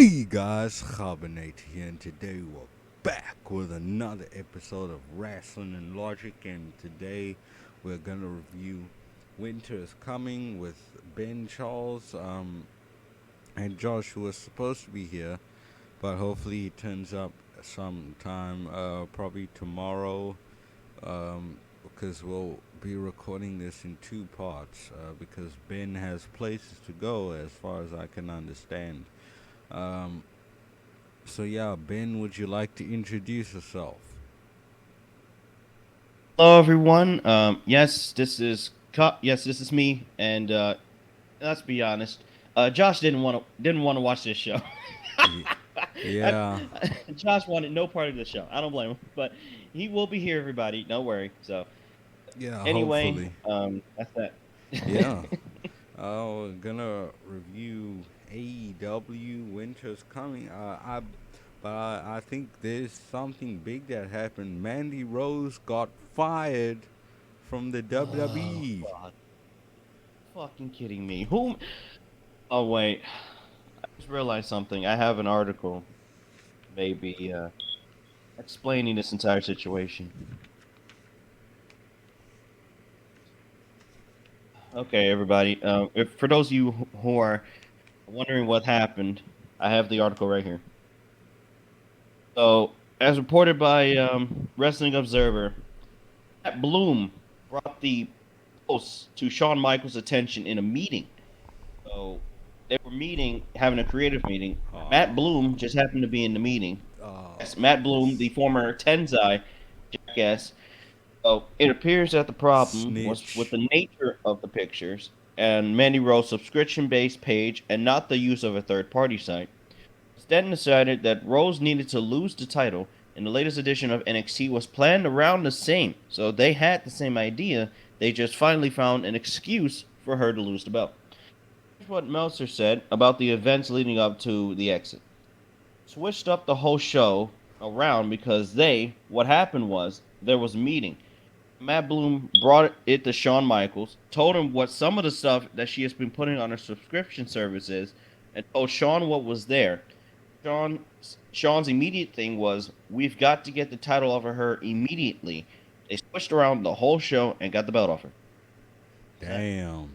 Hey guys, Kgabo here, and today we're back with another episode of Wrestling and Logic. And today we're gonna review Winter is Coming with Ben Charles. And Josh, who was supposed to be here, but hopefully he turns up sometime, probably tomorrow, because we'll be recording this in two parts, because Ben has places to go, as far as I can understand. Um, so yeah, Ben, would you like to introduce yourself? Hello, everyone. Yes, this is me. And let's be honest, Josh didn't want to watch this show. Y- yeah, Josh wanted no part of the show. I don't blame him, but he will be here, everybody. Don't worry. So yeah, anyway, hopefully. that's that. Yeah. We're gonna review AEW Winter's Coming. But I think there's something big that happened. Mandy Rose got fired from the Oh WWE. God, fucking kidding me? Who? Oh wait, I just realized something. I have an article, maybe explaining this entire situation. Okay, everybody. If for those of you who are wondering what happened, I have the article right here. So, as reported by Wrestling Observer, Matt Bloom brought the post to Shawn Michaels' attention in a meeting. So, they were meeting, having a creative meeting. Matt Oh, Bloom just happened to be in the meeting. Yes, Matt Bloom, the this former Tenzai jackass. So, it appears that the problem was with snitch. the nature of the pictures and Mandy Rose's subscription-based page and not the use of a third-party site. Stanton decided that Rose needed to lose the title, and the latest edition of NXT was planned around the same. So they had the same idea. They just finally found an excuse for her to lose the belt. Here's what Meltzer said about the events leading up to the exit. Switched up the whole show around because what happened was, there was a meeting. Matt Bloom brought it to Shawn Michaels, told him what some of the stuff that she has been putting on her subscription service is, and told Shawn what was there. Sean Sean's immediate thing was, we've got to get the title off of her immediately. They switched around the whole show and got the belt off her. That. Damn.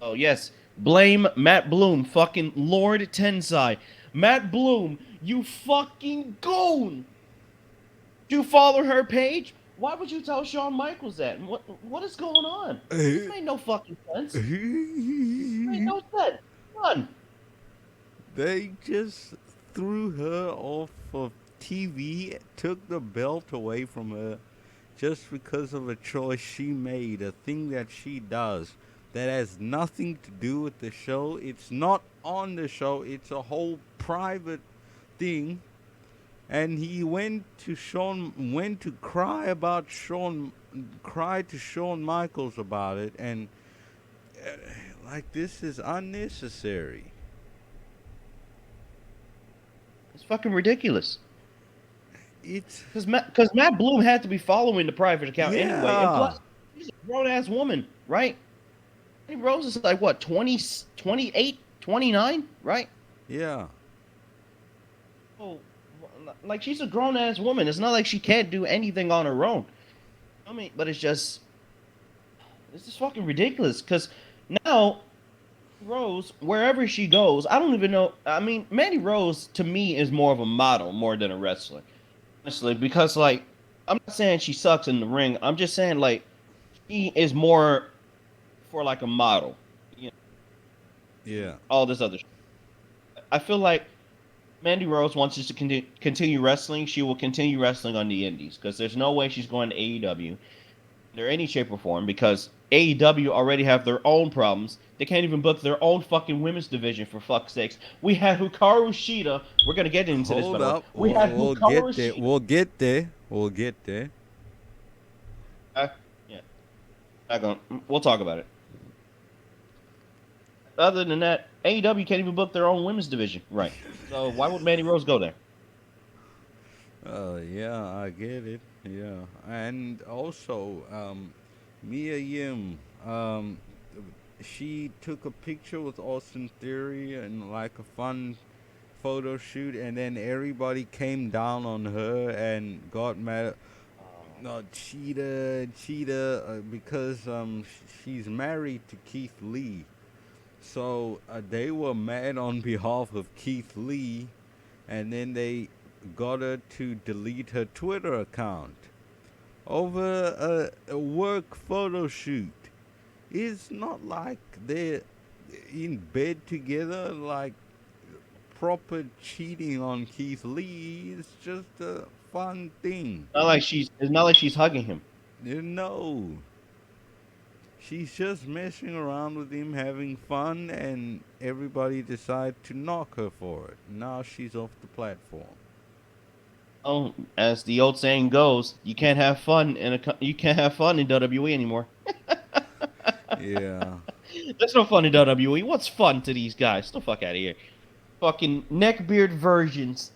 Oh yes, blame Matt Bloom, fucking Lord Tensai. Matt Bloom, you fucking goon! You follow her page? Why would you tell Shawn Michaels that? What is going on? This made no fucking sense. This made no sense. None. They just threw her off of TV, took the belt away from her just because of a choice she made, a thing that she does that has nothing to do with the show. It's not on the show, it's a whole private thing. And he went to cry to Shawn Michaels about it, and uh, like, this is unnecessary. It's fucking ridiculous. It's Because Matt Bloom had to be following the private account anyway, and yeah, plus, she's a grown ass woman, right? Mandy Rose is like what, 20, 28, 29, right? yeah. Oh, like she's a grown ass woman. It's not like she can't do anything on her own. I mean, but it's just fucking ridiculous. Because now Rose, wherever she goes, I don't even know. I mean, Mandy Rose to me is more of a model more than a wrestler, honestly. Because like, I'm not saying she sucks in the ring. I'm just saying like she is more for like a model. You know, Yeah. all this other. I feel like Mandy Rose wants us to continue wrestling. She will continue wrestling on the Indies because there's no way she's going to AEW under any shape or form because AEW already have their own problems. They can't even book their own fucking women's division for fuck's sakes. We had Hikaru Shida. We're gonna get into this, by Hold the way. up. We We'll, had we'll Hikaru get there. Shida. We'll get there. We'll get there. Uh, yeah, not going. We'll talk about it. Other than that, AEW can't even book their own women's division, right? So why would Mandy Rose go there? Yeah, I get it. Yeah, and also, Mia Yim. she took a picture with Austin Theory and like a fun photo shoot, and then everybody came down on her and got mad. No, Cheetah, because she's married to Keith Lee, so they were mad on behalf of Keith Lee, and then they got her to delete her Twitter account over a work photo shoot. It's not like they're in bed together, like proper cheating on Keith Lee. It's just a fun thing. It's not like she's hugging him. No, she's just messing around with him, having fun, and everybody decided to knock her for it. Now she's off the platform. Oh, as the old saying goes, you can't have fun in WWE anymore. Yeah. There's no fun in WWE. What's fun to these guys? Get the fuck out of here. Fucking neckbeard versions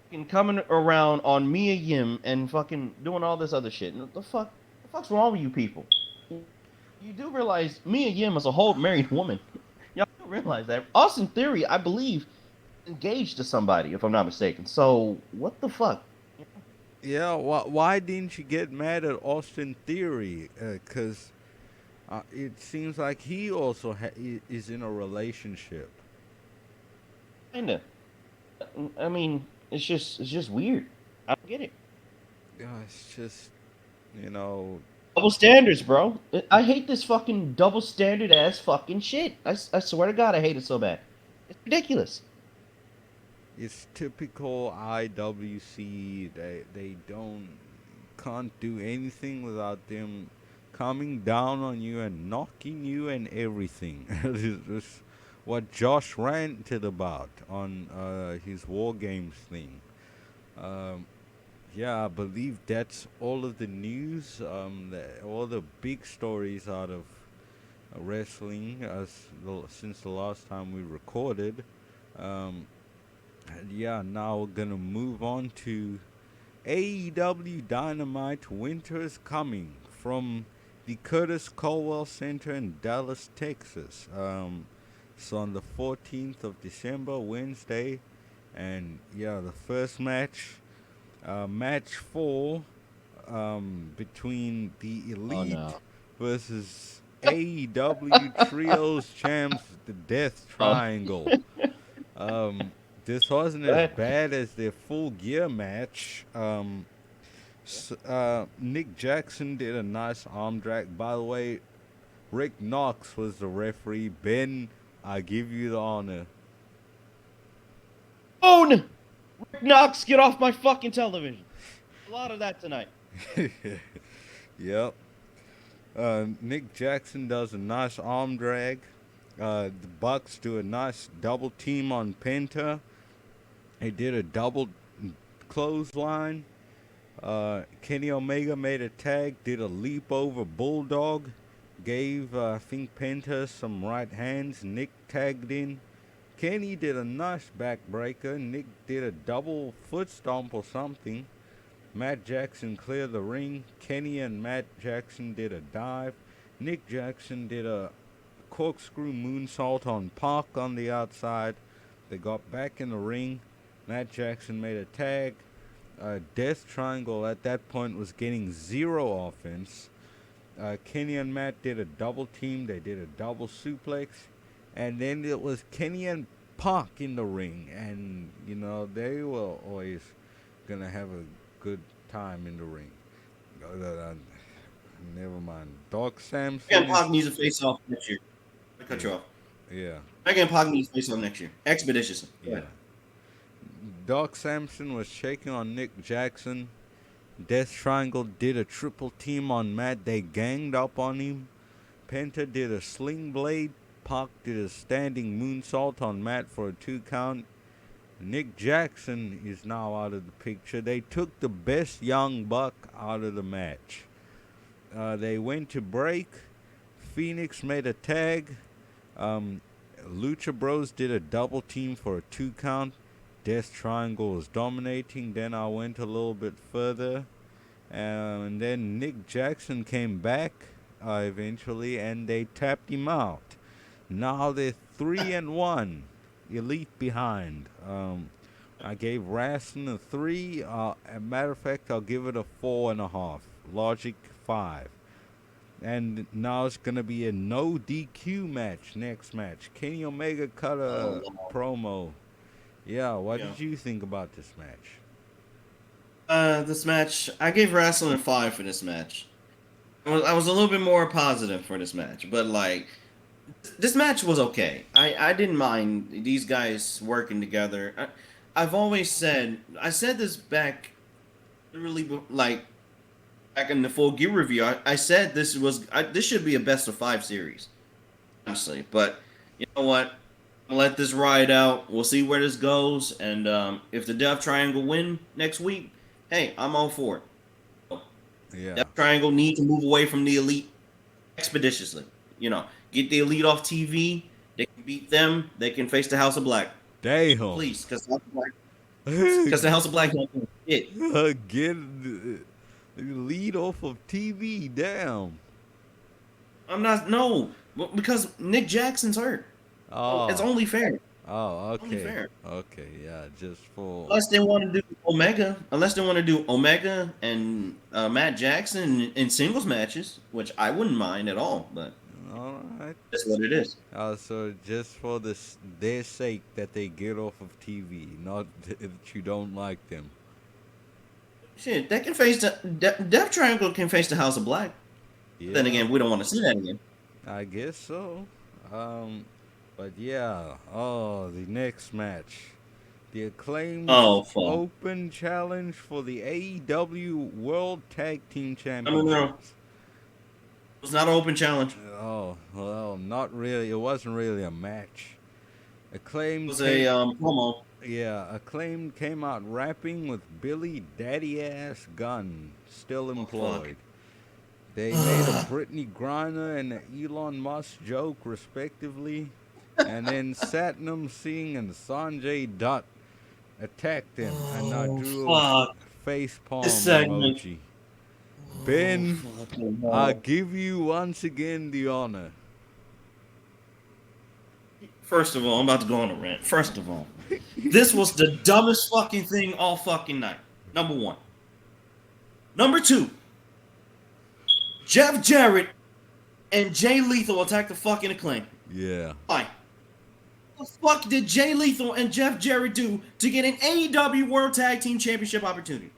fucking coming around on Mia Yim and fucking doing all this other shit. The fuck's wrong with you people? You do realize Mia Yim is a whole married woman. Y'all do realize that. Austin Theory, I believe, engaged to somebody, if I'm not mistaken. So what the fuck? Yeah, why didn't you get mad at Austin Theory? Because it seems like he also is in a relationship. Kinda. I mean, it's just weird. I don't get it. Yeah, it's just, you know, Double standards, bro. I hate this fucking double standard ass fucking shit. I swear to God, I hate it so bad. It's ridiculous. it's typical IWC. They can't do anything without them coming down on you and knocking you and everything. This what Josh ranted about on his War Games thing. Um, yeah, I believe that's all of the news. All the big stories out of wrestling since the last time we recorded. Um, and yeah, now we're gonna move on to AEW Dynamite. Winter is coming from the Curtis Colwell Center in Dallas, Texas. So on the 14th of December, Wednesday, and yeah, the first match, match 4, between the Oh Elite no. versus AEW Trios Champs, the Death Oh, Triangle. Um, this wasn't go as ahead. bad as their Full Gear match. Nick Jackson did a nice arm drag. By the way, Rick Knox was the referee. Ben, I give you the honor. Own Rick Knox, get off my fucking television. A lot of that tonight. Yep. Nick Jackson does a nice arm drag. The Bucks do a nice double team on Penta. They did a double clothesline. Kenny Omega made a tag, did a leap over Bulldog, gave, I think, Penta some right hands. Nick tagged in. Kenny did a nice backbreaker. Nick did a double foot stomp or something. Matt Jackson cleared the ring. Kenny and Matt Jackson did a dive. Nick Jackson did a corkscrew moonsault on Pac on the outside. They got back in the ring. Matt Jackson made a tag. Death Triangle at that point was getting zero offense. Kenny and Matt did a double team. They did a double suplex. And then it was Kenny and Pac in the ring. And, you know, they were always going to have a good time in the ring. Never mind. Doc Samson Megan is... Pac needs to face off next year. I cut you Yeah. off. Yeah. Megan Pac needs to face off next year. Expeditiously. Go Yeah. ahead. Doc Samson was shaking on Nick Jackson. Death Triangle did a triple team on Matt. They ganged up on him. Penta did a sling blade. Pac did a standing moonsault on Matt for a 2 count. Nick Jackson is now out of the picture. They took the best young buck out of the match. They went to break. Phoenix made a tag. Lucha Bros did a double team for a 2 count. Death Triangle was dominating. Then I went a little bit further. And then Nick Jackson came back. eventually, and they tapped him out. Now they're 3-1, Elite behind. I gave Wrestling a 3. As a matter of fact, I'll give it a 4.5. Logic 5. And now it's gonna be a no DQ match. Next match, Kenny Omega cut Oh, a wow. promo. Yeah, what Yeah. did you think about this match? This match, I gave Wrestling a 5 for this match. I was a little bit more positive for this match, but like, this match was okay. I didn't mind these guys working together. I've always said, I said this back, literally, like, back in the Full Gear review. I said this should be a best of 5 series, honestly. But you know what? I'll let this ride out. We'll see where this goes, and if the Death Triangle win next week, hey, I'm all for it. Yeah. Death Triangle need to move away from the Elite expeditiously. Get the Elite off TV. They can beat them. They can face the House of Black. Damn. Please, because the House of Black don't do it. Get the lead off of TV. Damn. I'm not, no, because Nick Jackson's hurt. It's Oh. only fair. Oh. Only Okay. fair. Okay. Yeah. Just for. Unless they want to do Omega and Matt Jackson in singles matches, which I wouldn't mind at all, but All right. that's what it is. So just for their sake that they get off of TV, not that you don't like them. Shit, they can face Death Triangle can face the House of Black. Yeah. Then again, we don't want to see that again. I guess so. But yeah. Oh, the next match. The Acclaimed Fuck. Open Challenge for the AEW World Tag Team Championships. No. It was not an open challenge. Oh, well, not really. It wasn't really a match. Acclaimed. It was a promo. Yeah, Acclaimed came out rapping with Billy Daddy Ass Gunn still employed. They made a Brittany Griner and an Elon Musk joke, respectively. And then Satnam Singh and Sanjay Dutt attacked them. And I drew a facepalm emoji. Ben, I give you once again the honor. First of all, I'm about to go on a rant. First of all, this was the dumbest fucking thing all fucking night. Number one. Number two, Jeff Jarrett and Jay Lethal attacked the fucking Acclaim. Yeah. Why? What the fuck did Jay Lethal and Jeff Jarrett do to get an AEW World Tag Team Championship opportunity?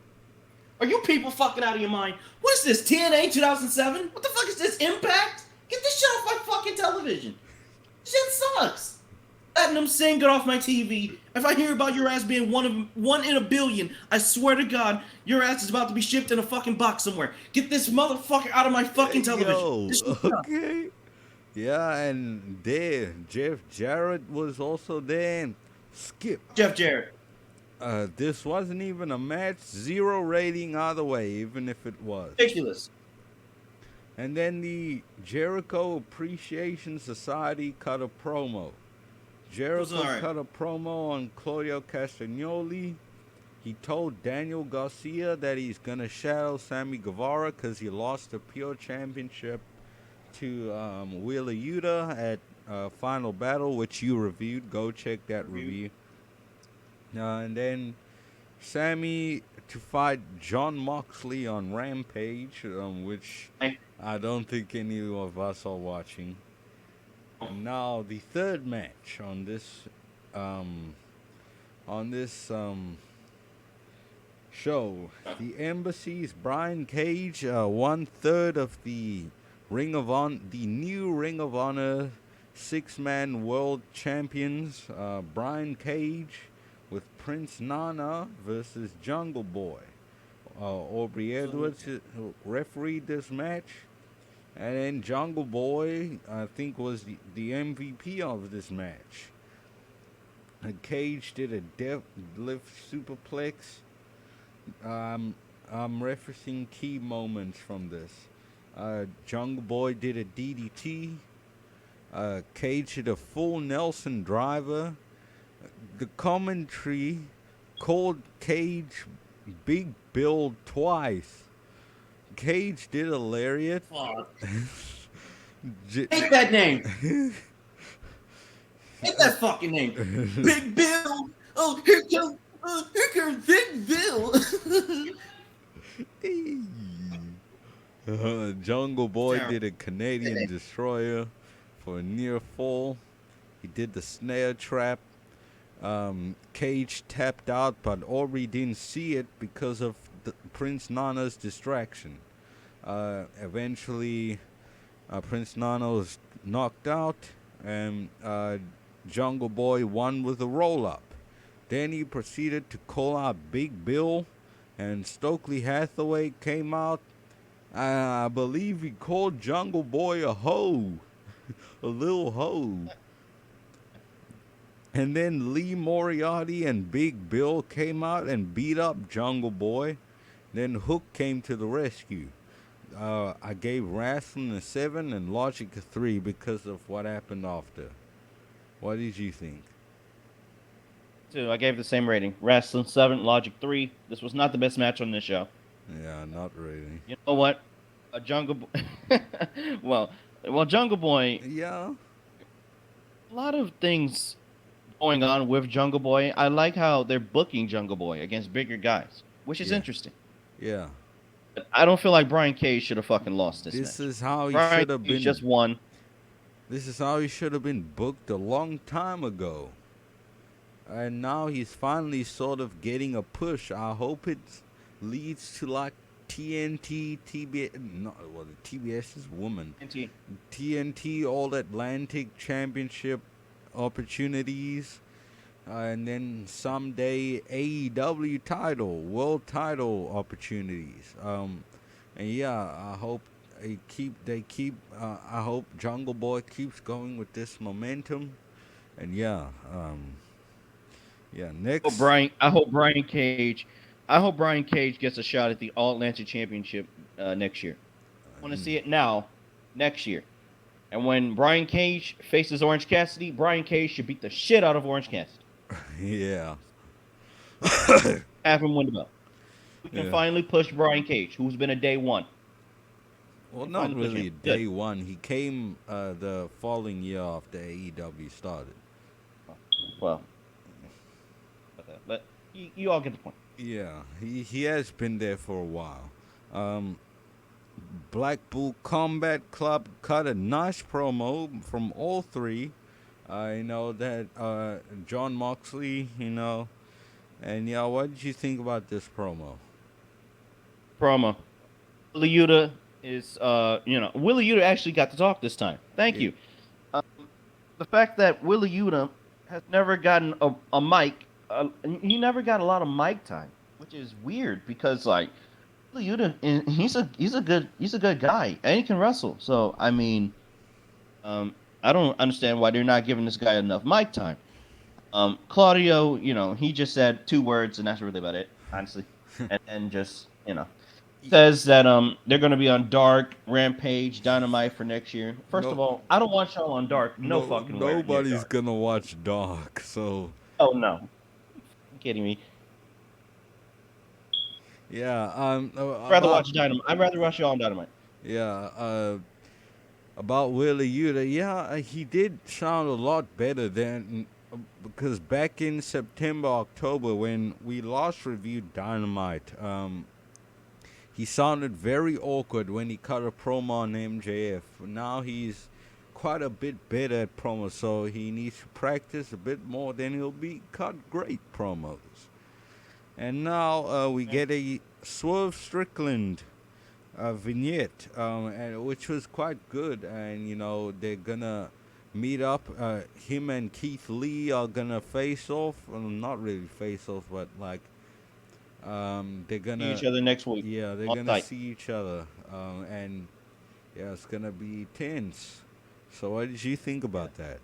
Are you people fucking out of your mind? What is this, TNA 2007? What the fuck is this, Impact? Get this shit off my fucking television. This shit sucks. Letting them sing it off my TV. If I hear about your ass being one in a billion, I swear to God, your ass is about to be shipped in a fucking box somewhere. Get this motherfucker out of my fucking television. Yo, okay. Yeah, and there, Jeff Jarrett was also there. And Skip. Jeff Jarrett. This wasn't even a match. 0 rating either way, even if it was. Ridiculous. And then the Jericho Appreciation Society cut a promo. Jericho cut a promo on Claudio Castagnoli. He told Daniel Garcia that he's going to shadow Sammy Guevara because he lost the Pure Championship to Wheeler Yuta at Final Battle, which you reviewed. Go check that review. And then Sammy to fight John Moxley on Rampage, which I don't think any of us are watching. And now the third match on this show, the Embassy's Brian Cage, 1/3 of the new Ring of Honor 6-man world champions, Brian Cage with Prince Nana versus Jungle Boy. Aubrey Edwards refereed this match. And then Jungle Boy, I think, was the MVP of this match. And Cage did a deadlift superplex. I'm referencing key moments from this. Jungle Boy did a DDT. Cage did a full Nelson driver. The commentary called Cage Big Bill twice. Cage did a lariat. Hate that name. Hate that fucking name. Big Bill. Oh, here comes Big Bill. Jungle Boy Terrible. did a Canadian destroyer for a near fall. He did the snare trap. Cage tapped out, but Aubrey didn't see it because of Prince Nana's distraction. Eventually, Prince Nana was knocked out, and Jungle Boy won with a roll-up. Then he proceeded to call out Big Bill, and Stokely Hathaway came out. I believe he called Jungle Boy a hoe, a little hoe. And then Lee Moriarty and Big Bill came out and beat up Jungle Boy. Then Hook came to the rescue. I gave Wrestling a 7 and Logic a 3 because of what happened after. What did you think? So I gave the same rating. Wrestling 7, Logic 3. This was not the best match on this show. Yeah, not really. You know what? A Jungle Boy. well, Jungle Boy. Yeah. A lot of things going on with Jungle Boy. I like how they're booking Jungle Boy against bigger guys, which is interesting. Yeah. But I don't feel like Brian Cage should have fucking lost this match. This is how he Brian should have Cage been. just won. This is how he should have been booked a long time ago. And now he's finally sort of getting a push. I hope it leads to like TNT, TBS, the TBS is woman. TNT All Atlantic Championship opportunities. And then someday AEW title, world title opportunities. And yeah, I hope I hope Jungle Boy keeps going with this momentum. And yeah, next. I hope Brian Cage gets a shot at the All Atlantic Championship next year. I want to see it now, next year. And when Brian Cage faces Orange Cassidy, Brian Cage should beat the shit out of Orange Cassidy. Yeah. Have him win the belt. We can finally push Brian Cage, who's been a day one. Well, not really day one. He came the following year after AEW started. Well, but you all get the point. Yeah, he has been there for a while. Blackpool Combat Club cut a nice promo from all three. You know that John Moxley, you know, and yeah, what did you think about this promo? Willie Yuta is, Willie Yuta actually got to talk this time. Thank you. The fact that Willie Yuta has never gotten a mic, he never got a lot of mic time, which is weird because like Willie Yuta, he's a good guy and he can wrestle. So I mean, I don't understand why they're not giving this guy enough mic time. Claudio, he just said 2 words and that's really about it, honestly, and just says that they're going to be on Dark, Rampage, Dynamite for next year. First of all, I don't watch y'all on Dark. No fucking way. Nobody's gonna watch Dark, so. Oh no, you're kidding me. Yeah. I'd rather watch Dynamite. I'd rather watch y'all on Dynamite. Yeah. About Willie Yuta, yeah, he did sound a lot better than because back in September, October when we last reviewed Dynamite, he sounded very awkward when he cut a promo on MJF. Now he's quite a bit better at promos, so he needs to practice a bit more, then he'll cut great promos. And now we get a Swerve Strickland vignette, which was quite good. And, they're going to meet up. Him and Keith Lee are going to face off. Well, not really face off, but like... they're gonna see each other next week. Yeah, they're gonna see each other, and yeah, it's gonna be tense. So, what did you think about that?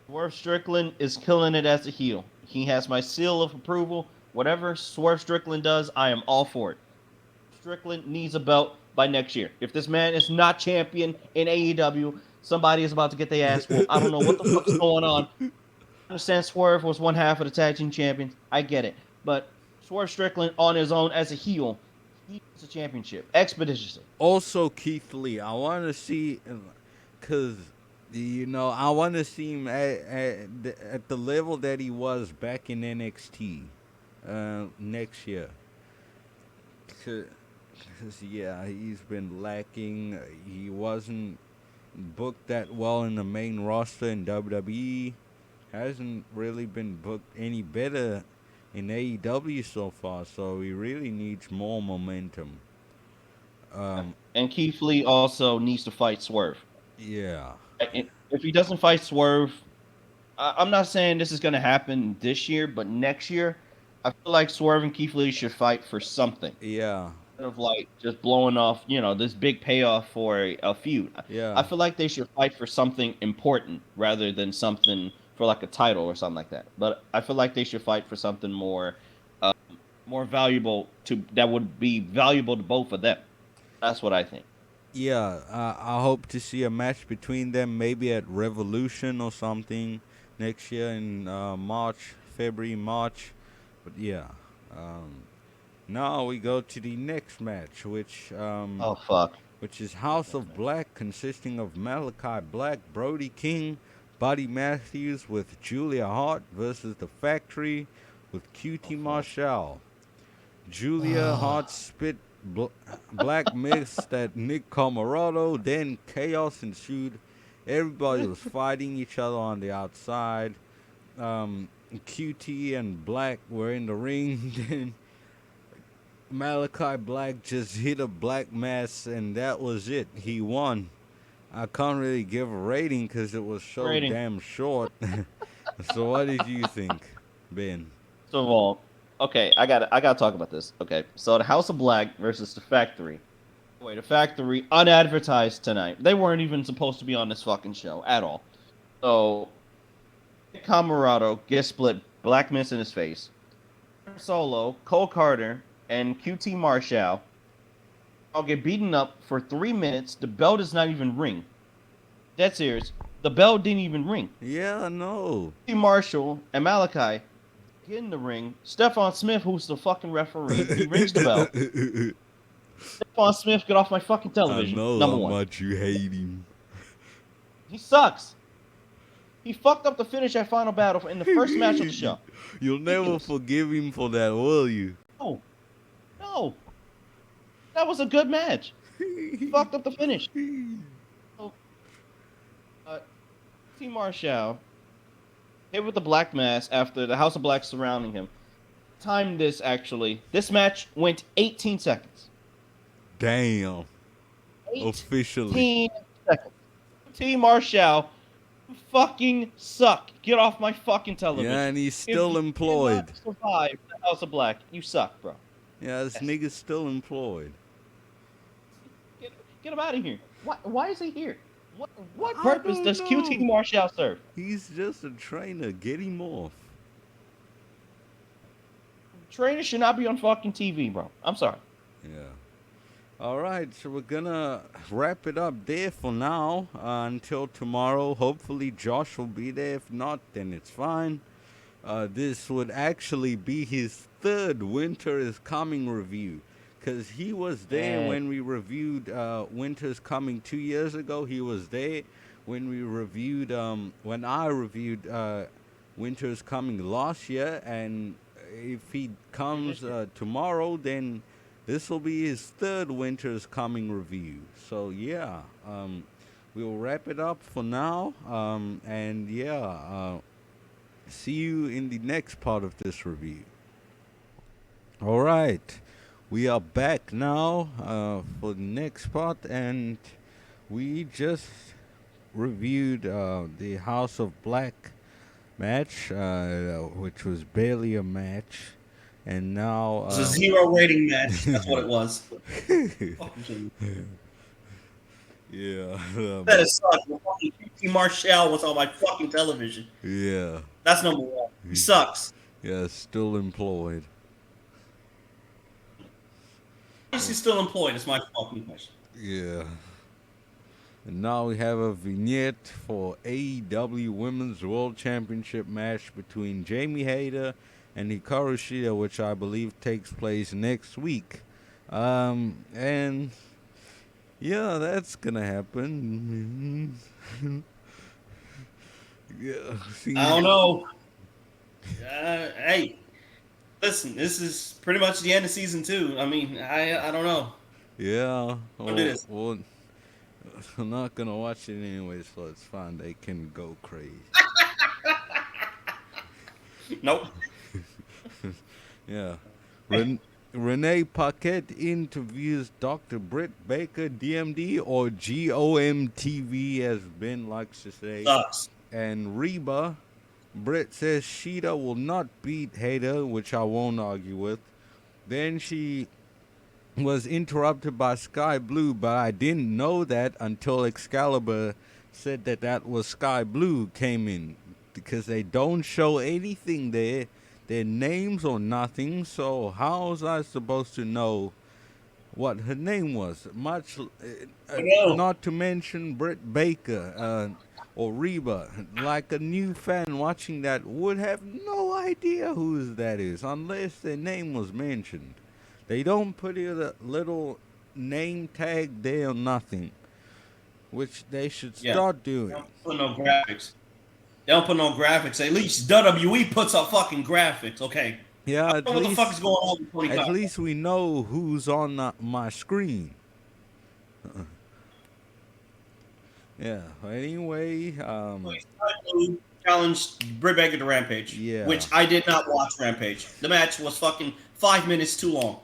Swerve Strickland is killing it as a heel. He has my seal of approval. Whatever Swerve Strickland does, I am all for it. Strickland needs a belt by next year. If this man is not champion in AEW, somebody is about to get their ass whooped. I don't know what the fuck's going on. I understand Swerve was one half of the tag team champions. I get it, but Swerve Strickland on his own as a heel, he needs a championship expeditiously. Also, Keith Lee, I want to see Cause I want to see him at the level that he was back in NXT next year. Cause yeah, he's been lacking. He wasn't booked that well in the main roster in WWE. Hasn't really been booked any better in AEW so far. So he really needs more momentum. And Keith Lee also needs to fight Swerve. Yeah. If he doesn't fight Swerve, I'm not saying this is going to happen this year, but next year, I feel like Swerve and Keith Lee should fight for something. Yeah. Instead of like just blowing off, this big payoff for a feud. I Yeah. feel like they should fight for something important rather than something for like a title or something like that. But I feel like they should fight for something more valuable that would be valuable to both of them. That's what I think. Yeah, I hope to see a match between them maybe at Revolution or something next year in February, March. But yeah, um, now we go to the next match, Oh fuck. which is House of Black, consisting of Malachi Black, Brody King, Buddy Matthews with Julia Hart versus The Factory with QT Marshall. Julia Hart spit black mist at Nick Camarado. Then chaos ensued. Everybody was fighting each other on the outside. QT and Black were in the ring. Then Malachi Black just hit a black mass, and that was it. He won. I can't really give a rating because it was so Rating. damn short. So, what did you think, Ben? First of all, okay, I gotta talk about this. Okay, so the House of Black versus the Factory. Wait, the Factory unadvertised tonight. They weren't even supposed to be on this fucking show at all. So, Camarado gets split, black mist in his face. Solo, Cole Carter, and QT Marshall all get beaten up for 3 minutes. The bell does not even ring. Dead serious. The bell didn't even ring. Yeah, no. QT Marshall and Malachi get in the ring. Stephon Smith, who's the fucking referee, he rings the bell. Stephon Smith, get off my fucking I television. know Number how one. much you hate him. He sucks. He fucked up the finish at Final Battle in the first match of the show. You'll never Ridiculous. forgive him for that, will you? No. That was a good match. He fucked up the finish. So, T. Marshall hit with the black mass after the House of Black surrounding him. Timed this actually. This match went 18 seconds. Damn. 18 Officially. seconds. T. Marshall, you fucking suck. Get off my fucking television. Yeah, and he's If still you employed. cannot survive the House of Black. You suck, bro. Yeah, this nigga's still employed. Get him out of here. Why is he here? What I purpose don't does know. QT Marshall serve? He's just a trainer. Get him off. Trainers should not be on fucking TV, bro. I'm sorry. Yeah. All right, so we're gonna wrap it up there for now until tomorrow. Hopefully, Josh will be there. If not, then it's fine. This would actually be his third Winter is Coming review, because he was there when we reviewed Winter's Coming 2 years ago. He was there when we reviewed, when I reviewed Winter's Coming last year, and if he comes tomorrow, then this will be his third Winter's Coming review. So yeah, we'll wrap it up for now, and yeah, see you in the next part of this review. All right, we are back now for the next part, and we just reviewed the House of Black match, which was barely a match, and now It was a 0 rating match. That's what it was. yeah, That is sucks. Fucking QT Marshall was on my fucking television. yeah, That's number one. He sucks. yeah, still employed. Why is he still employed? Is my fucking question. Yeah. And now we have a vignette for AEW Women's World Championship match between Jamie Hayter and Hikaru Shida, which I believe takes place next week. And Yeah, that's gonna happen. Yeah, see, I don't know. Hey, listen, this is pretty much the end of season 2. I mean, I don't know. yeah. Don't do this. Well, I'm not gonna watch it anyway, so it's fine. They can go crazy. Nope. Yeah. Renee Paquette interviews Dr. Britt Baker, DMD, or GOMTV, as Ben likes to say. Sucks. And Reba, Britt says Sheeta will not beat Hater, which I won't argue with. Then she was interrupted by Sky Blue, but I didn't know that until Excalibur said that that was Sky Blue came in, because they don't show anything there, their names or nothing. So how was I supposed to know what her name was? No. Not to mention Britt Baker or Reba. Like a new fan watching that would have no idea who that is unless their name was mentioned. They don't put a little name tag there or nothing, which they should start They doing. don't put no graphics. They don't put no graphics. At least WWE puts up fucking graphics, okay? Yeah, I don't know what the fuck is going on with 25. at least we know who's on my screen. Yeah. Anyway, Challenged Britt Baker to Rampage. Yeah. Which I did not watch Rampage. The match was fucking 5 minutes too long.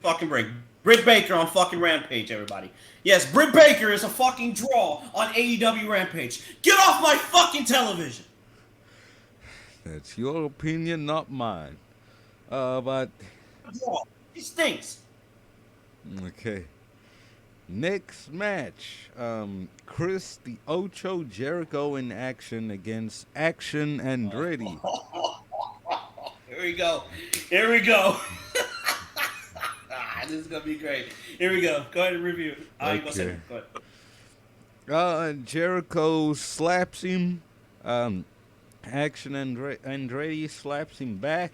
Fucking break. Britt Baker on fucking Rampage, everybody. Yes, Britt Baker is a fucking draw on AEW Rampage. Get off my fucking television. that's your opinion, not mine. But Draw. He stinks. okay. Next match, Chris the Ocho Jericho in action against Action Andretti. Here we go. Here we go. This is gonna be great. Here we go. Go ahead and review. I ain't gonna say Okay. it. Go ahead. Jericho slaps him. Action Andretti slaps him back.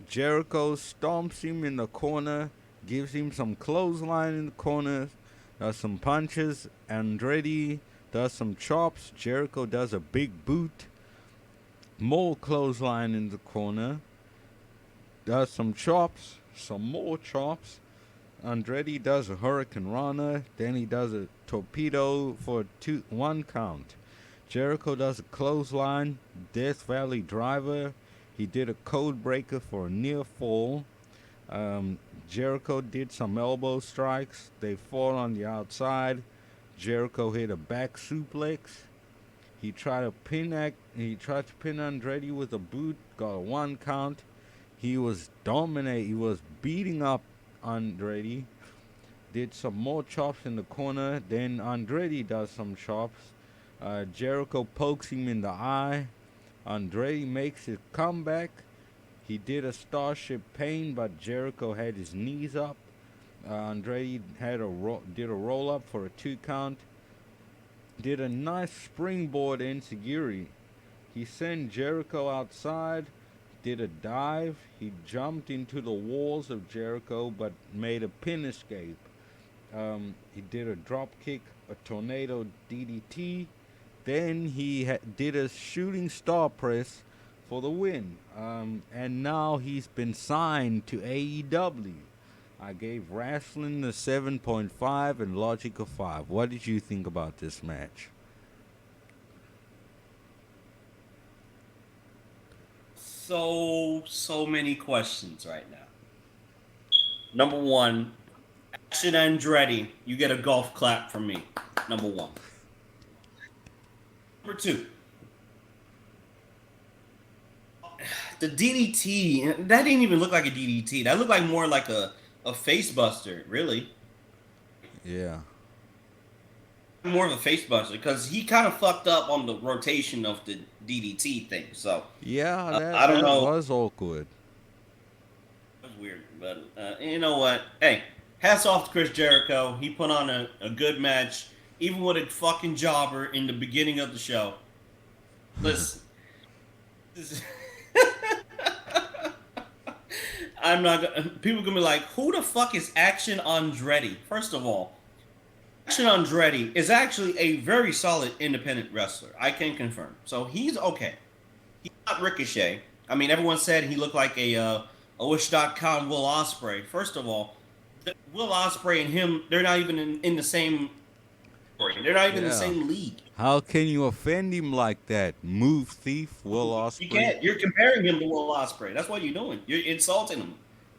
Jericho stomps him in the corner, gives him some clothesline in the corner, does some punches. Andretti does some chops. Jericho does a big boot. More clothesline in the corner. Does some chops. Some more chops. Andretti does a Hurricane Rana. Then he does a torpedo for 1 count. Jericho does a clothesline. Death Valley Driver. He did a code breaker for a near fall. Jericho did some elbow strikes. They fought on the outside. Jericho hit a back suplex. He tried to pin Andretti with a boot. Got a 1 count. He was dominating. He was beating up Andretti. Did some more chops in the corner. Then Andretti does some chops. Jericho pokes him in the eye. Andretti makes his comeback. He did a Starship Pain, but Jericho had his knees up. Andretti did a roll up for a 2 count. Did a nice springboard enziguri. He sent Jericho outside. Did a dive. He jumped into the walls of Jericho, but made a pin escape. He did a drop kick, a tornado DDT. Then he did a shooting star press for the win. And now he's been signed to AEW. I gave Wrestling a 7.5 and Logic a 5. What did you think about this match? So many questions right now. Number 1, Action Andretti, you get a golf clap from me. Number 1. Number 2, the DDT, that didn't even look like a DDT. That looked like more like a face buster, really. Yeah. More of a face buster, because he kind of fucked up on the rotation of the DDT thing. So Yeah, I don't know. was awkward. It was weird, but you know what? Hey, hats off to Chris Jericho. He put on a good match, even with a fucking jobber in the beginning of the show. Listen, I'm not gonna. People gonna be like, "Who the fuck is Action Andretti?" First of all, Action Andretti is actually a very solid independent wrestler. I can confirm. So he's okay. He's not Ricochet. I mean, everyone said he looked like a Wish.com Will Ospreay. First of all, Will Ospreay and him, they're not even in the same. They're not even in the Yeah. same league. How can you offend him like that? Move thief, Will You Ospreay. can't. You're comparing him to Will Ospreay. That's what you're doing. You're insulting him.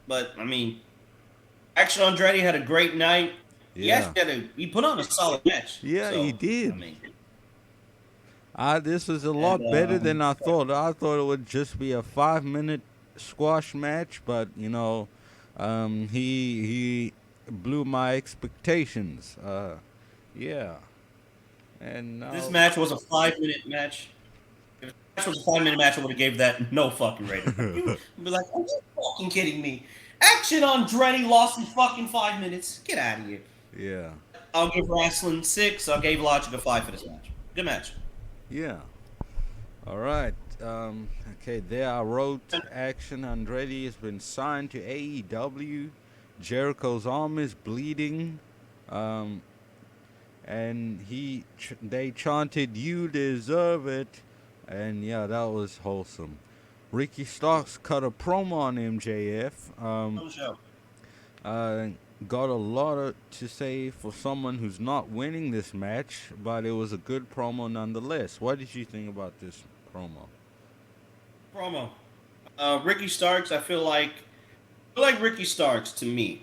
But I mean, Action Andretti had a great night. He Yeah. actually he put on a solid match. Yeah, So he did. I mean, This is a and lot better than I thought. I thought it would just be a 5 minute squash match, but he blew my expectations. Yeah, and this now match was a 5 minute match. If the match was a 5 minute match, I would have gave that no fucking rating. You'd be like, "Are you fucking kidding me?" Action Andretti lost in fucking 5 minutes. Get out of here. yeah, I'll give Wrestling 6. I'll give Logic a 5 for this match. Good match. yeah. All right. Okay, there I wrote Action Andretti has been signed to AEW. Jericho's arm is bleeding. Um, and they chanted, "You deserve it," and yeah, that was wholesome. Ricky Starks cut a promo on MJF. No show. Uh, got a lot to say for someone who's not winning this match, but it was a good promo nonetheless. What did you think about this promo? Promo. Ricky Starks, I feel like Ricky Starks to me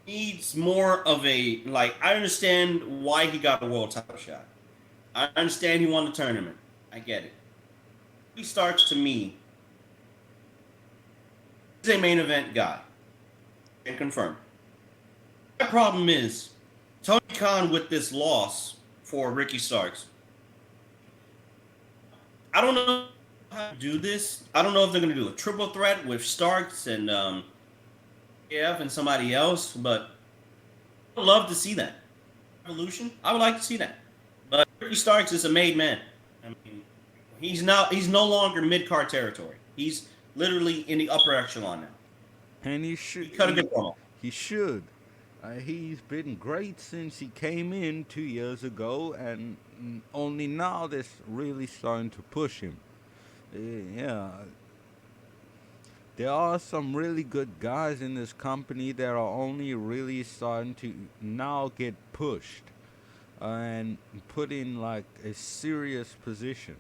needs more of a like. I understand why he got a world title shot. I understand he won the tournament. I get it. Ricky Starks to me is a main event guy. Can confirm. My problem is Tony Khan with this loss for Ricky Starks. I don't know how to do this. I don't know if they're going to do a triple threat with Starks and AF and somebody else, but I would love to see that. Evolution, I would like to see that. But Ricky Starks is a made man. I mean, he's no longer mid-card territory. He's literally in the upper echelon now. And He cut a good promo. He should. He's been great since he came in 2 years ago, and only now they're really starting to push him. Yeah. There are some really good guys in this company that are only really starting to now get pushed and put in like a serious position.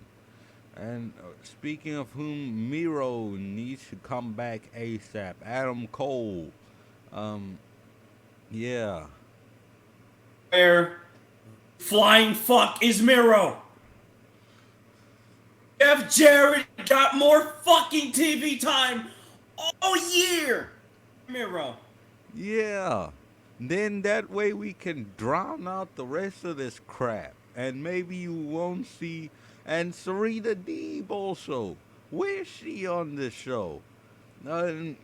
And speaking of whom, Miro needs to come back ASAP. Adam Cole. Yeah. Where flying fuck is Miro? Jeff Jarrett got more fucking TV time all year. Miro. Yeah. Then that way we can drown out the rest of this crap. And maybe you won't see. And Serena Deeb also. Where's she on this show? Hasn't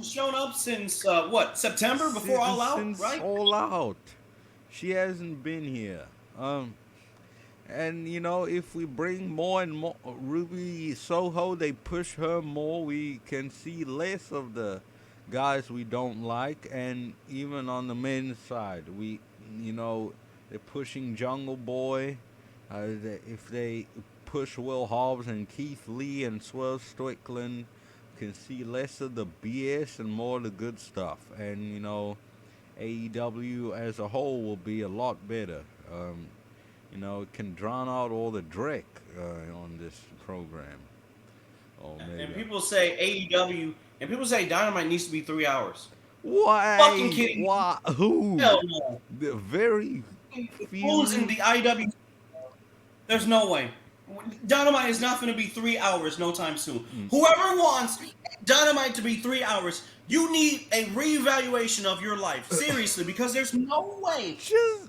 shown up since what, September before All Out, Since right? All Out. She hasn't been here. And if we bring more and more Ruby Soho, they push her more, we can see less of the guys we don't like. And even on the men's side, they're pushing Jungle Boy. If they push Will Hobbs and Keith Lee and Swell Strickland, can see less of the BS and more of the good stuff. And AEW as a whole will be a lot better. It can drown out all the dreck on this program. And people say AEW, and people say Dynamite needs to be 3 hours. Why? Fucking kidding. Why? Who? Hell no. The very Who's in the IW? There's no way. Dynamite is not going to be 3 hours no time soon. Whoever wants Dynamite to be 3 hours, you need a reevaluation of your life. Seriously, because there's no way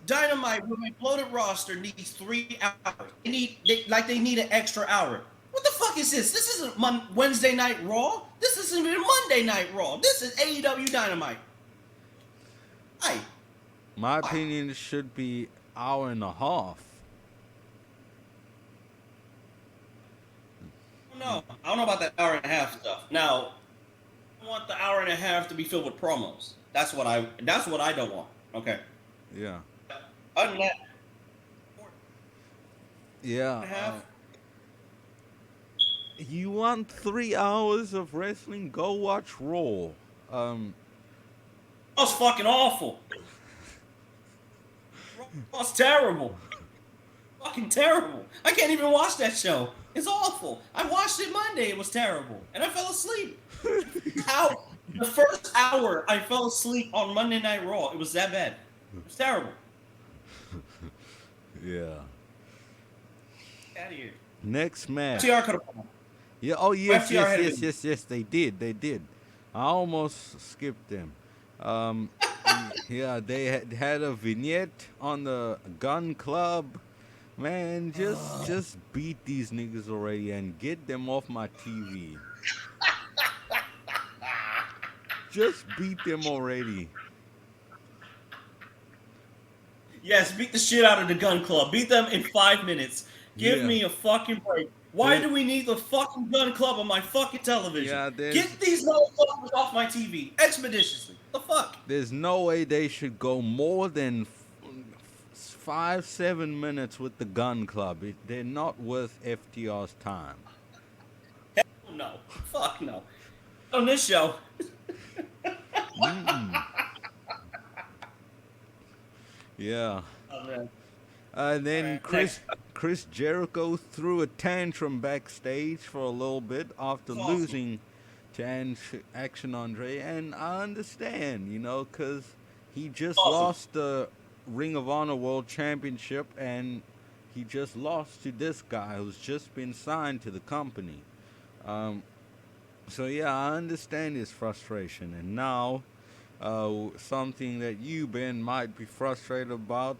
Dynamite with a bloated roster needs 3 hours. They need an extra hour. What the fuck is this? This isn't Wednesday Night Raw. This isn't even Monday Night Raw. This is AEW Dynamite. Hey. My opinion, it should be hour and a half. No, I don't know about that hour and a half stuff. Now, want the hour and a half to be filled with promos. That's what I don't want. Okay. Yeah. Other than that, Yeah. You want 3 hours of wrestling? Go watch Raw. that was fucking awful. Raw's terrible. Fucking terrible. I can't even watch that show. It's awful. I watched it Monday. It was terrible, and I fell asleep. How? The first hour, I fell asleep on Monday Night Raw. It was that bad. It was terrible. Yeah. Get out of here. Next match. FTR could have. Yeah. Oh yes, FTR had yes. They did. I almost skipped them. Yeah, they had a vignette on the Gun Club. Man, just beat these niggas already and get them off my TV. Just beat them already. Yes, beat the shit out of the Gun Club. Beat them in 5 minutes. Give Yeah. me a fucking break. Why do we need the fucking Gun Club on my fucking television? Yeah, Get these motherfuckers off my TV expeditiously. The fuck? There's no way they should go more than 5-7 minutes with the Gun Club. They're not worth FTR's time. Hell no. Fuck no. On this show. Yeah. Oh, man. And then Alright, Chris Jericho threw a tantrum backstage for a little bit after Awesome. losing to Action Andre, and I understand, because he just Awesome. lost the Ring of Honor World Championship, and he just lost to this guy who's just been signed to the company. So yeah, I understand his frustration, and now something that you, Ben, might be frustrated about.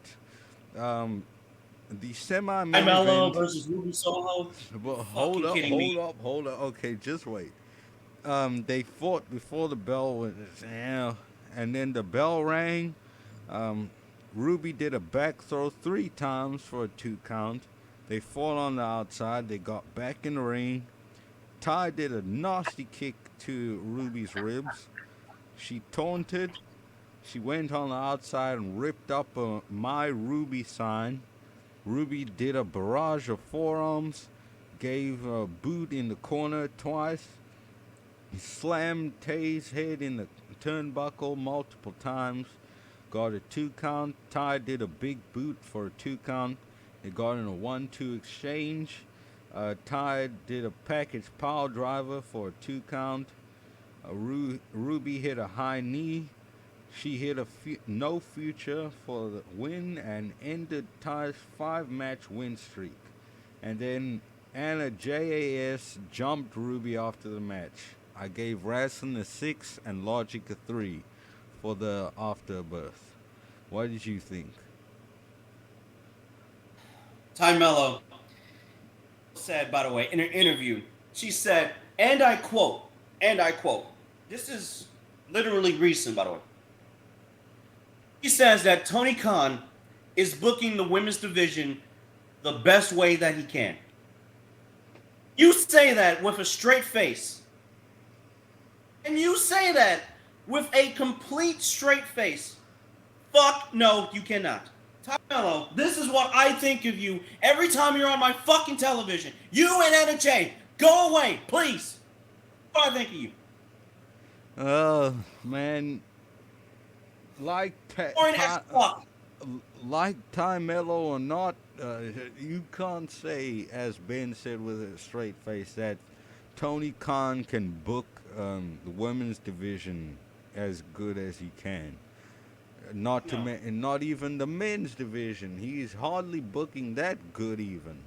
The semi-main Mello event. versus Ruby Soho. Well, hold kidding up. Okay, just wait. They fought before the bell was, and then the bell rang. Ruby did a back throw 3 times for a 2 count. They fought on the outside. They got back in the ring. Ty did a nasty kick to Ruby's ribs. She taunted. She went on the outside and ripped up a My Ruby sign. Ruby did a barrage of forearms, gave a boot in the corner twice. He slammed Tay's head in the turnbuckle multiple times. Got a 2 count. Ty did a big boot for a 2 count. They got in a 1-2 exchange. Ty did a package power driver for a 2 count. Ruby hit a high knee. She hit a no future for the win and ended Ty's 5-match win streak. And then Anna JAS jumped Ruby after the match. I gave Wrestling a 6 and Logic a 3 for the afterbirth. What did you think? Ty Mello said, by the way, in an interview, she said, and I quote, this is literally recent, by the way. He says that Tony Khan is booking the women's division the best way that he can. You say that with a straight face. And you say that with a complete straight face. Fuck no, you cannot. Ty Mello, this is what I think of you every time you're on my fucking television. You and Anna Jay, go away, please. What do I think of you? Man, like Boring as fuck. like Ty Mello or not, you can't say, as Ben said with a straight face, that Tony Khan can book the women's division as good as he can. Not even the men's division. He's hardly booking that good even.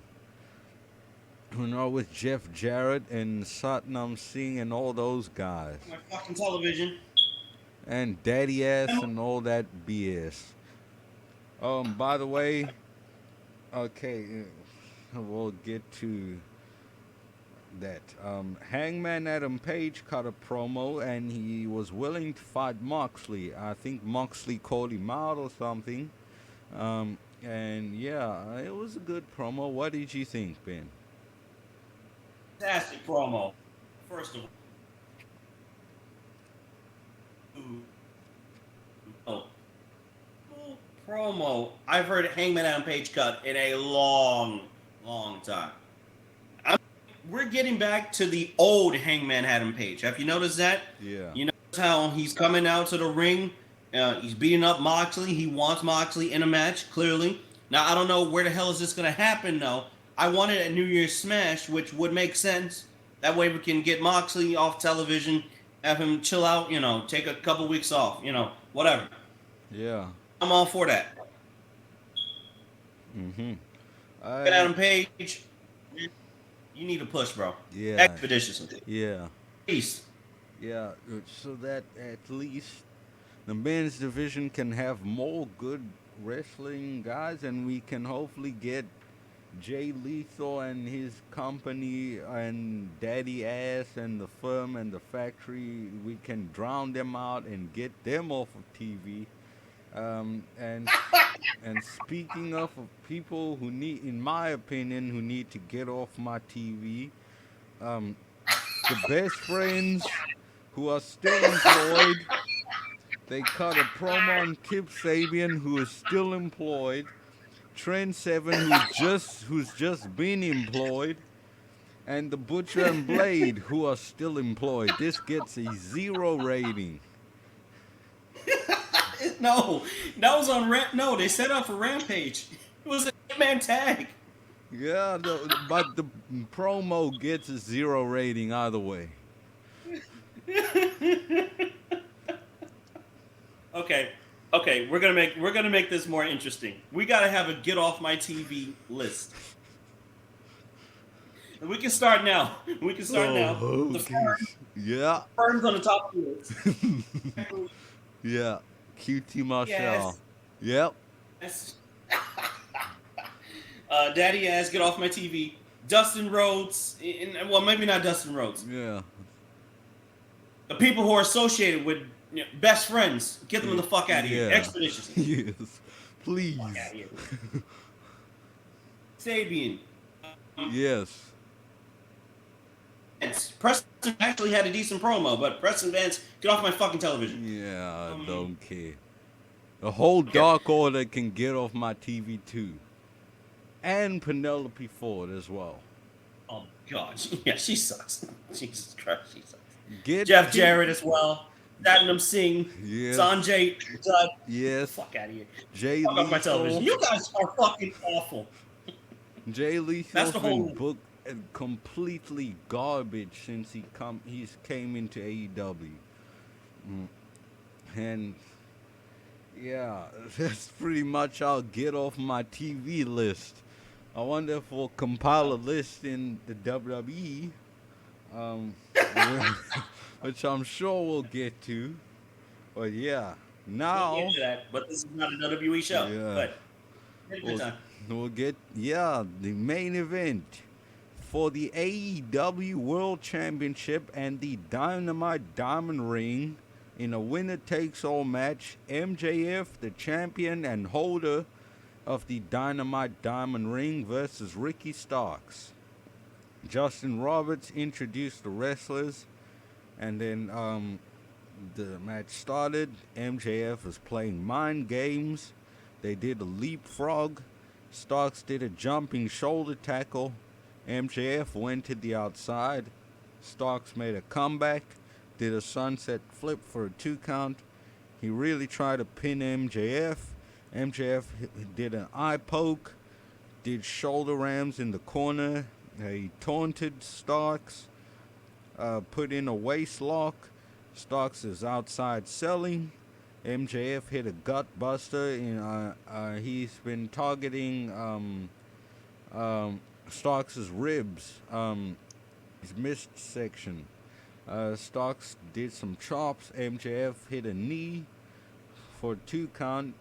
With Jeff Jarrett and Satnam Singh and all those guys. My fucking television. And Daddy Ass and all that BS. By the way, okay, we'll get to that. Hangman Adam Page cut a promo and he was willing to fight Moxley. I think Moxley called him out or something. And yeah, it was a good promo. What did you think, Ben? Fantastic promo. First of all. Oh, full promo. I've heard Hangman Adam Page cut in a long, long time. We're getting back to the old Hangman Adam Page. Have you noticed that? Yeah. You notice how he's coming out to the ring. He's beating up Moxley. He wants Moxley in a match, clearly. Now, I don't know where the hell is this going to happen, though. I wanted a New Year's Smash, which would make sense. That way we can get Moxley off television, have him chill out, take a couple weeks off, whatever. Yeah. I'm all for that. Mm-hmm. Adam Page, you need a push, bro. Yeah. Expeditiously. Yeah. Peace. Yeah. So that at least the men's division can have more good wrestling guys, and we can hopefully get Jay Lethal and his company and Daddy Ass and the firm and the factory. We can drown them out and get them off of TV. And speaking of people who need, in my opinion, who need to get off my TV, the best friends who are still employed. They cut a promo on Kip Sabian, who is still employed. Trent Seven, who's just been employed, and the Butcher and Blade, who are still employed. This gets a 0 rating. No, that was on No, they set up for Rampage. It was a 8-man tag. Yeah, but the promo gets a 0 rating either way. Okay, we're gonna make this more interesting. We gotta have a get off my TV list. And we can start now. Oh, The yeah. Fern's on the top of the list. Yeah. QT Marshall. Yes. Yep. Yes. Daddy Ass, get off my TV. Dustin Rhodes, well, maybe not Dustin Rhodes. Yeah. The people who are associated with best friends, get them the fuck out of here. Yeah. Expeditiously. Yes. Please. Fuck out of here. Sabian. Yes. Preston actually had a decent promo, but Preston Vance, get off my fucking television. Yeah, I don't care. The whole Dark Order can get off my TV too. And Penelope Ford as well. Oh, God. Yeah, she sucks. Jesus Christ, she sucks. Get Jeff Jarrett as well. Satnam Singh. Yes. Sanjay Dutt. Yes. Fuck out of here. Jay Fuck off my Lethal. television. You guys are fucking awful. Jay Lethal's the been whole- booked completely garbage since he's came into AEW. And yeah, that's pretty much our get off my TV list. I wonder if we'll compile a list in the WWE, which I'm sure we'll get to. But yeah, now We'll get to that, but this is not a WWE show. Yeah. But have a good time. we'll get the main event for the AEW World Championship and the Dynamite Diamond Ring in a winner-takes-all match. MJF, the champion and holder of the Dynamite Diamond Ring, versus Ricky Starks. Justin Roberts introduced the wrestlers, and then the match started. MJF was playing mind games. They did a leapfrog. Starks did a jumping shoulder tackle. MJF went to the outside. Starks made a comeback, did a sunset flip for a 2 count. He really tried to pin MJF. MJF did an eye poke, did shoulder rams in the corner. He taunted Starks, put in a waist lock. Starks is outside selling. MJF hit a gut buster. He's been targeting Starks' ribs, his midsection. Starks did some chops. MJF hit a knee for a 2 count.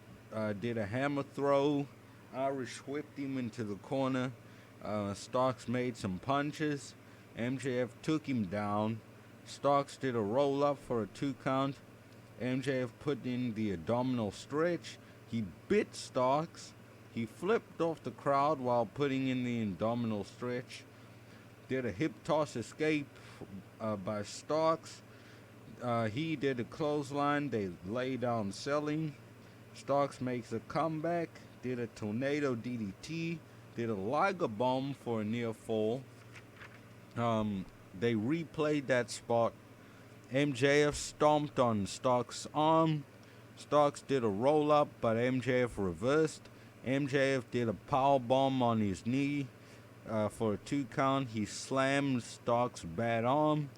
Did a hammer throw. Irish whipped him into the corner. Starks made some punches. MJF took him down. Starks did a roll up for a 2 count. MJF put in the abdominal stretch. He bit Starks. He flipped off the crowd while putting in the abdominal stretch. Did a hip toss escape by Starks. he did a clothesline. They lay down selling. Starks makes a comeback. Did a tornado DDT. Did a Liger bomb for a near fall. They replayed that spot. MJF stomped on Starks' arm. Starks did a roll up, but MJF reversed. MJF did a power bomb on his knee for a 2 count. He slammed Starks' bad arm,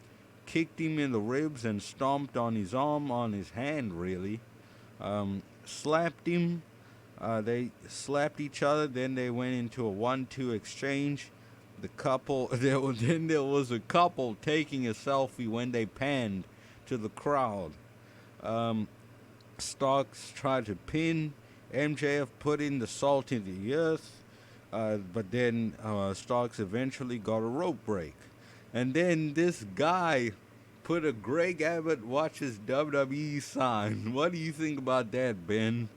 kicked him in the ribs, and stomped on his arm, on his hand, really. Slapped him. They slapped each other. Then they went into a 1-2 exchange. The couple. There was a couple taking a selfie when they panned to the crowd. Starks tried to pin. MJF put in the salt in the earth, but then Starks eventually got a rope break. And then this guy put a Greg Abbott watches WWE sign. What do you think about that, Ben?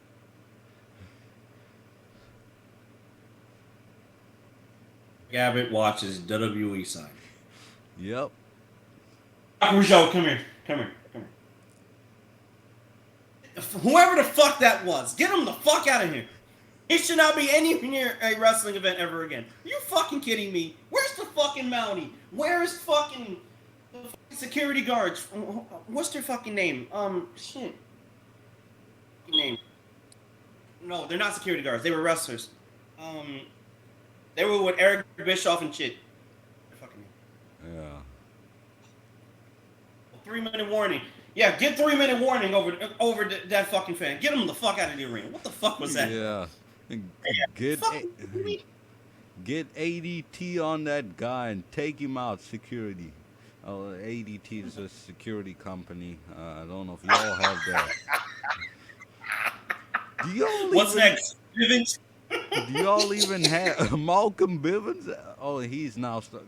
Abbott watches WWE sign. Yep. Rougeau, come here. Whoever the fuck that was, get him the fuck out of here. He should not be anywhere near a wrestling event ever again. Are you fucking kidding me? Where's the fucking Mountie? Where is fucking the security guards? What's their fucking name? Shit. Name. No, they're not security guards. They were wrestlers. They were with Eric Bischoff and shit. Their fucking name. Yeah. 3-minute warning. Yeah, get 3-minute warning over that fucking fan. Get him the fuck out of the arena. What the fuck was that? Yeah. Get ADT on that guy and take him out, security. Oh, ADT is a security company. I don't know if y'all have that. Do y'all What's even, next? Bivens? Do y'all even have Malcolm Bivens? Oh, he's now stuck.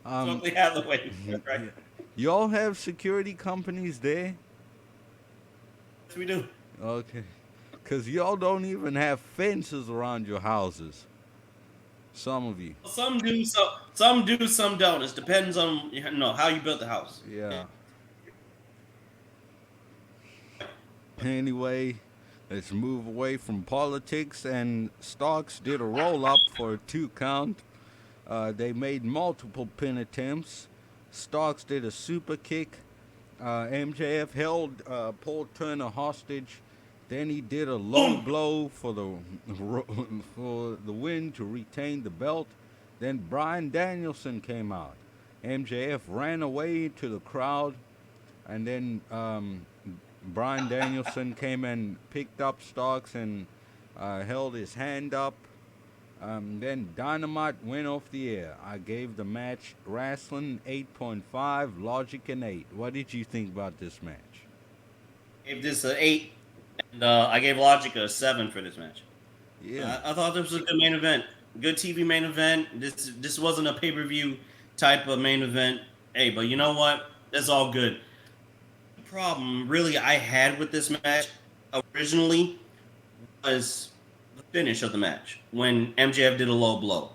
Totally Hathaway. Right? Y'all have security companies there? Yes, we do. Okay. Because y'all don't even have fences around your houses. Some of you. Some do, some don't. It depends on how you built the house. Yeah. Anyway, let's move away from politics. And Starks did a roll-up for a 2 count. They made multiple pin attempts. Starks did a super kick. MJF held Paul Turner hostage. Then he did a low blow for the win to retain the belt. Then Bryan Danielson came out. MJF ran away to the crowd, and then Bryan Danielson came and picked up Starks and held his hand up. Then Dynamite went off the air. I gave the match Wrestling 8.5, Logic an 8. What did you think about this match? Gave this an 8, and I gave Logic a 7 for this match. Yeah, I thought this was a good main event, good TV main event. This wasn't a pay-per-view type of main event. Hey, but you know what? That's all good. The problem really I had with this match originally was the finish of the match when MJF did a low blow.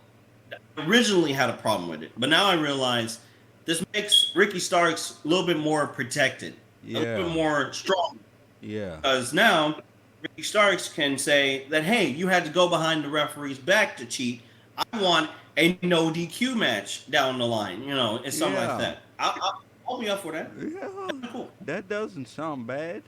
I originally had a problem with it, but now I realize this makes Ricky Starks a little bit more protected, a little bit more strong. Yeah. Because now Ricky Starks can say that, hey, you had to go behind the referee's back to cheat. I want a no DQ match down the line, and something like that. I'll be up for that. Yeah, Cool. that doesn't sound bad.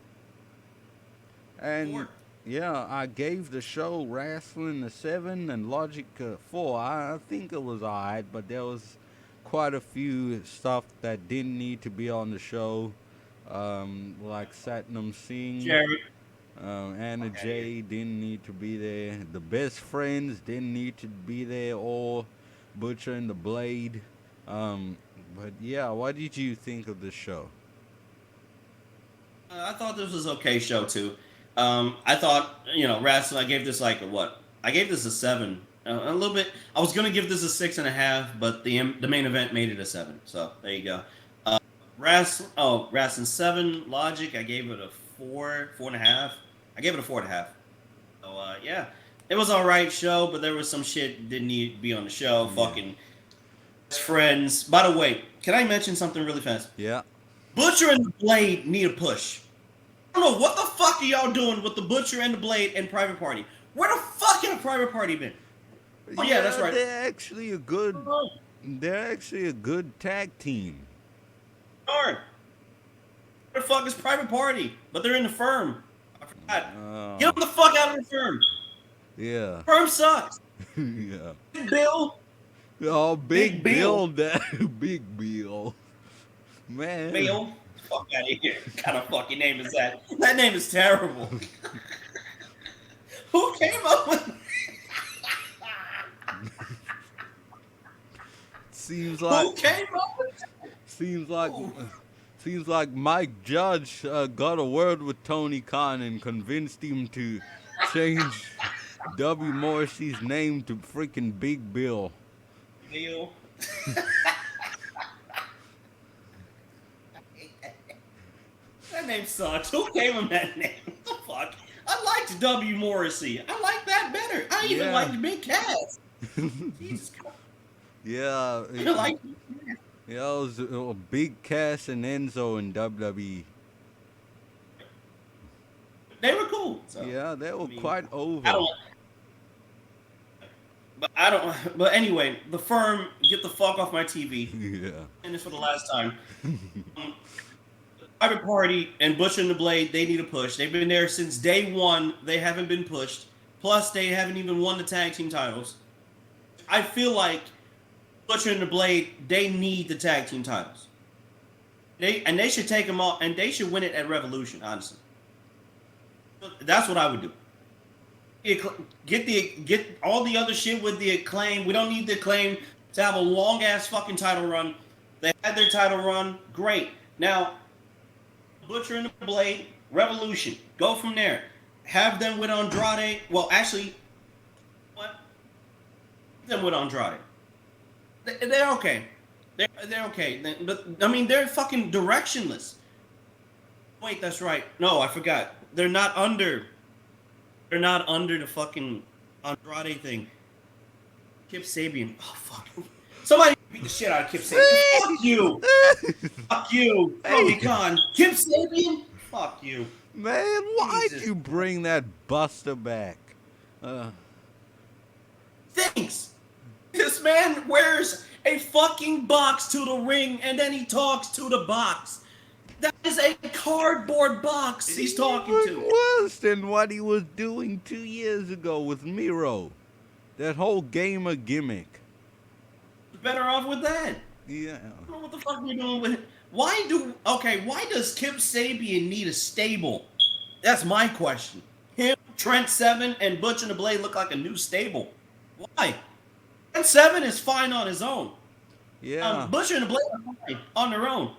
And Sure. yeah, I gave the show Wrestling a 7 and Logic a 4. I think it was alright, but there was quite a few stuff that didn't need to be on the show, like Satnam Singh. Jared. Anna Jay didn't need to be there. The Best Friends didn't need to be there, or Butcher and the Blade. But yeah, what did you think of the show? I thought this was an okay show too. I thought, wrestling. I gave this like a what? I gave this a 7. A little bit. I was gonna give this a 6.5, but the main event made it a 7. So there you go. Wrestling 7. Logic. I gave it a 4.5. I gave it a 4.5. So yeah, it was all right show, but there was some shit that didn't need to be on the show. Yeah. Fucking Best Friends. By the way, can I mention something really fast? Yeah. Butcher and the Blade need a push. I don't know what the fuck are y'all doing with the Butcher and the Blade and Private Party. Where the fuck have Private Party been? Oh yeah, that's right. They're actually a good. They're actually a good tag team. Darn. Where the fuck is Private Party? But they're in the firm. I forgot. Get them the fuck out of the firm. Yeah. Firm sucks. Yeah. Big Bill. Oh, Big Bill. Bill. Big Bill. Man. Bill. Fuck out of here. What kind of fucking name is that? That name is terrible. Who came up with Seems like. Who came up with that? Seems like Mike Judge got a word with Tony Khan and convinced him to change W. Morrissey's name to freaking Big Bill. Bill. That name sucks. Who gave him that name? What the fuck? I liked W. Morrissey. I like that better. I even liked Big Cass. Jesus Christ. Yeah. I like Yeah, it was Big Cass and Enzo in WWE. They were cool. So, Yeah, they were quite over. But anyway, the firm, get the fuck off my TV. Yeah. And this for the last time. Private Party and Butcher and the Blade, they need a push. They've been there since day one. They haven't been pushed. Plus, they haven't even won the tag team titles. I feel like Butcher and the Blade, they need the tag team titles. They should take them off, and they should win it at Revolution, honestly. That's what I would do. Get all the other shit with the Acclaim. We don't need the Acclaim to have a long ass fucking title run. They had their title run, great. Now, Butcher and the Blade, Revolution, go from there. Have them with Andrade. Well, actually, what? Them with Andrade. They're okay. They're okay. But I mean, they're fucking directionless. Wait, that's right. No, I forgot. They're not under the fucking Andrade thing. Kip Sabian. Oh, fuck. Somebody beat the shit out of Kip Sabian. Fuck you. Fuck you. Tony Khan. Kip Sabian? Fuck you. Man, why'd you bring that Buster back? Thanks. This man wears a fucking box to the ring and then he talks to the box. That is a cardboard box he's talking to. Worse than what he was doing 2 years ago with Miro. That whole gamer gimmick. Better off with that. Yeah. I don't know what the fuck we're doing with it. Why does Kip Sabian need a stable? That's my question. Him, Trent Seven, and Butch and the Blade look like a new stable. Why? Trent Seven is fine on his own. Yeah. Butch and the Blade are fine on their own.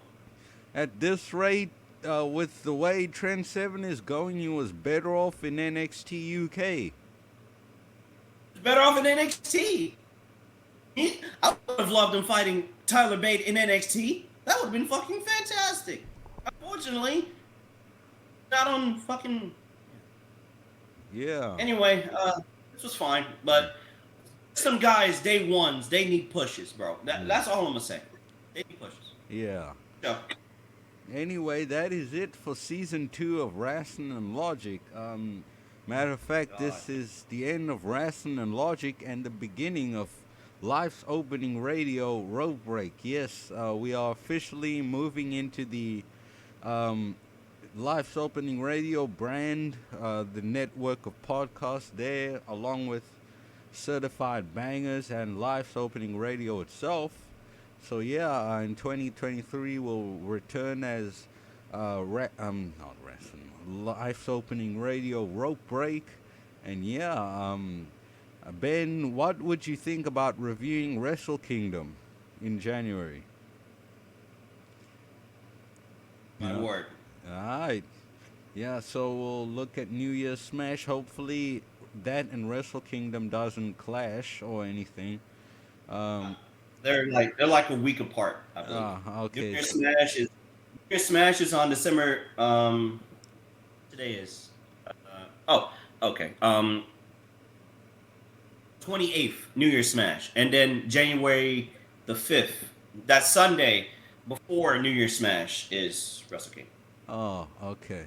At this rate, with the way Trent Seven is going, he was better off in NXT UK. Better off in NXT. I would have loved him fighting Tyler Bate in NXT. That would have been fucking fantastic. Unfortunately, not on fucking. Yeah. Anyway, this was fine, but some guys, day ones, they need pushes, bro. That's all I'm gonna say. They need pushes. Yeah. So, Anyway, that is it for season 2 of Wrestling and Logic. Matter of fact, this is the end of Wrestling and Logic and the beginning of Life's Opening Radio Road Break. Yes, we are officially moving into the Life's Opening Radio brand, the network of podcasts there, along with Certified Bangers and Life's Opening Radio itself. So yeah, in 2023 we'll return as not wrestling, Life's Opening Radio Rope Break, and yeah, Ben, what would you think about reviewing Wrestle Kingdom in January? my word. Alright. Yeah, so we'll look at New Year's Smash. Hopefully that and Wrestle Kingdom doesn't clash or anything. They're like a week apart, I believe. Okay. New Year's Smash is on December. Today is. Okay. 28th, New Year's Smash, and then January the 5th. That Sunday, before New Year's Smash is Wrestle Kingdom. Oh, okay.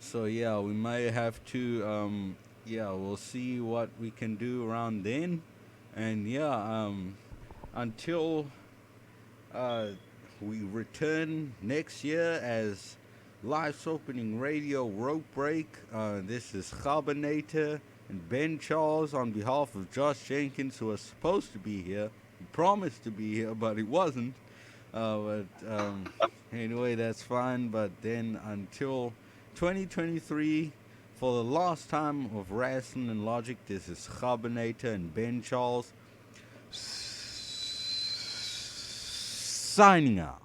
So yeah, we might have to yeah, we'll see what we can do around then. And yeah, until uh we return next year as Life's Opening Radio Rope Break. This is Kgabo and Ben Charles on behalf of Josh Jenkins, who was supposed to be here. He promised to be here, but he wasn't. But anyway, that's fine. But then until 2023, for the last time of Wrestling and Logic, this is Kgabo and Ben Charles signing out.